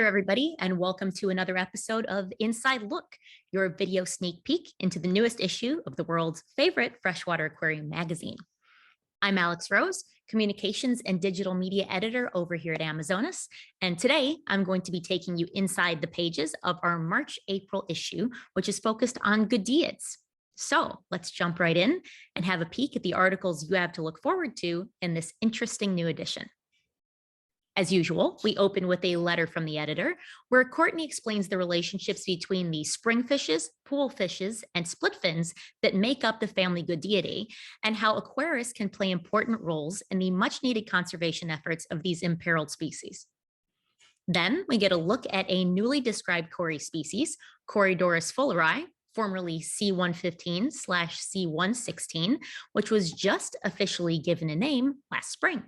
there, everybody, and welcome to another episode of Inside Look, your video sneak peek into the newest issue of the world's favorite freshwater aquarium magazine. I'm Alex Rose, Communications and Digital Media Editor over here at Amazonas, and today I'm going to be taking you inside the pages of our March-April issue, which is focused on GOODEIDS. So let's jump right in and have a peek at the articles you have to look forward to in this interesting new edition. As usual, we open with a letter from the editor, where Courtney explains the relationships between the spring fishes, pool fishes, and split fins that make up the family Goodeidae, and how aquarists can play important roles in the much-needed conservation efforts of these imperiled species. Then we get a look at a newly described Cory species, Corydoras fulleri, formerly C115/C116, which was just officially given a name last spring.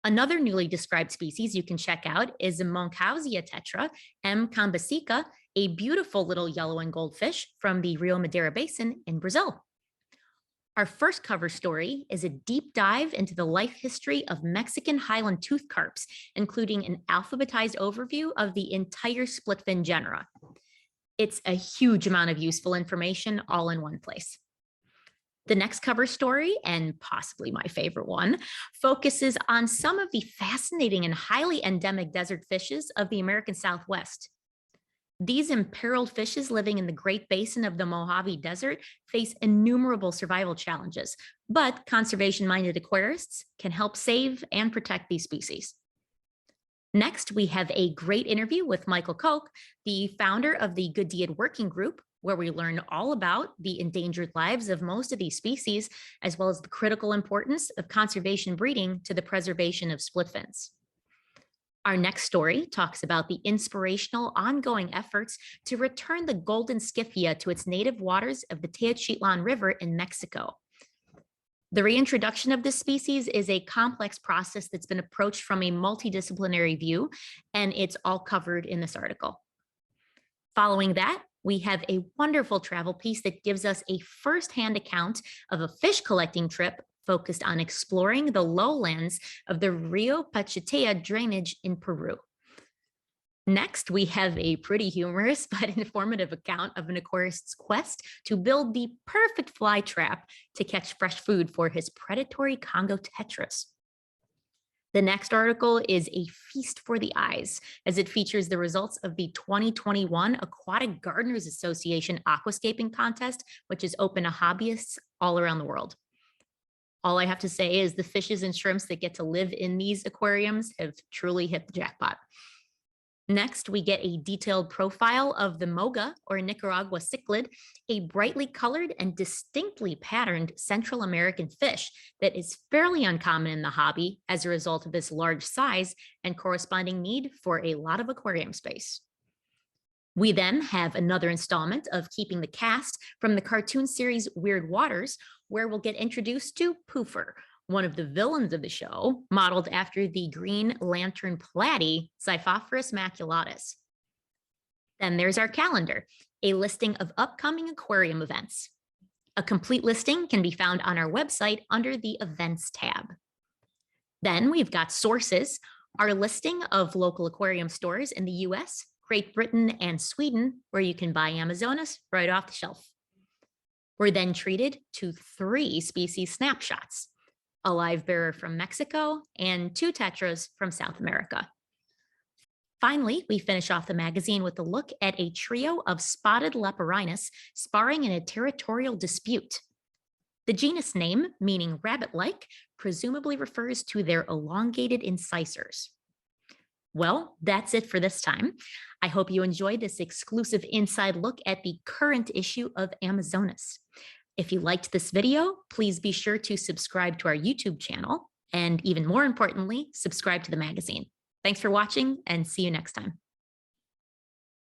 Another newly described species you can check out is Monkhousia Tetra, M. cambasica, a beautiful little yellow and gold fish from the Rio Madeira basin in Brazil. Our first cover story is a deep dive into the life history of Mexican highland toothcarps, including an alphabetized overview of the entire splitfin genera. It's a huge amount of useful information all in one place. The next cover story, and possibly my favorite one, focuses on some of the fascinating and highly endemic desert fishes of the American Southwest. These imperiled fishes living in the Great Basin of the Mojave Desert face innumerable survival challenges, but conservation-minded aquarists can help save and protect these species. Next, we have a great interview with Michael Kock, the founder of the GOODEID Working Group, where we learn all about the endangered lives of most of these species, as well as the critical importance of conservation breeding to the preservation of split fins. Our next story talks about the inspirational ongoing efforts to return the golden skiffia to its native waters of the Teotihuacan River in Mexico. The reintroduction of this species is a complex process that's been approached from a multidisciplinary view, and it's all covered in this article. Following that, we have a wonderful travel piece that gives us a firsthand account of a fish collecting trip focused on exploring the lowlands of the Rio Pachitea drainage in Peru. Next, we have a pretty humorous but informative account of an aquarist's quest to build the perfect fly trap to catch fresh food for his predatory Congo tetras. The next article is a feast for the eyes, as it features the results of the 2021 Aquatic Gardeners Association aquascaping contest, which is open to hobbyists all around the world. All I have to say is the fishes and shrimps that get to live in these aquariums have truly hit the jackpot. Next, we get a detailed profile of the Moga, or Nicaragua cichlid, a brightly colored and distinctly patterned Central American fish that is fairly uncommon in the hobby as a result of its large size and corresponding need for a lot of aquarium space. We then have another installment of Keeping the Cast from the cartoon series Weird Waters, where we'll get introduced to Poofer, one of the villains of the show, modeled after the green lantern platy, Hyphessobrycon maculatus. Then there's our calendar, a listing of upcoming aquarium events. A complete listing can be found on our website under the Events tab. Then we've got Sources, our listing of local aquarium stores in the US, Great Britain, and Sweden, where you can buy Amazonas right off the shelf. We're then treated to 3 species snapshots: a live bearer from Mexico, and 2 tetras from South America. Finally, we finish off the magazine with a look at a trio of spotted leporinus sparring in a territorial dispute. The genus name, meaning rabbit-like, presumably refers to their elongated incisors. Well, that's it for this time. I hope you enjoyed this exclusive inside look at the current issue of Amazonas. If you liked this video, please be sure to subscribe to our YouTube channel, and even more importantly, subscribe to the magazine. Thanks for watching, and see you next time.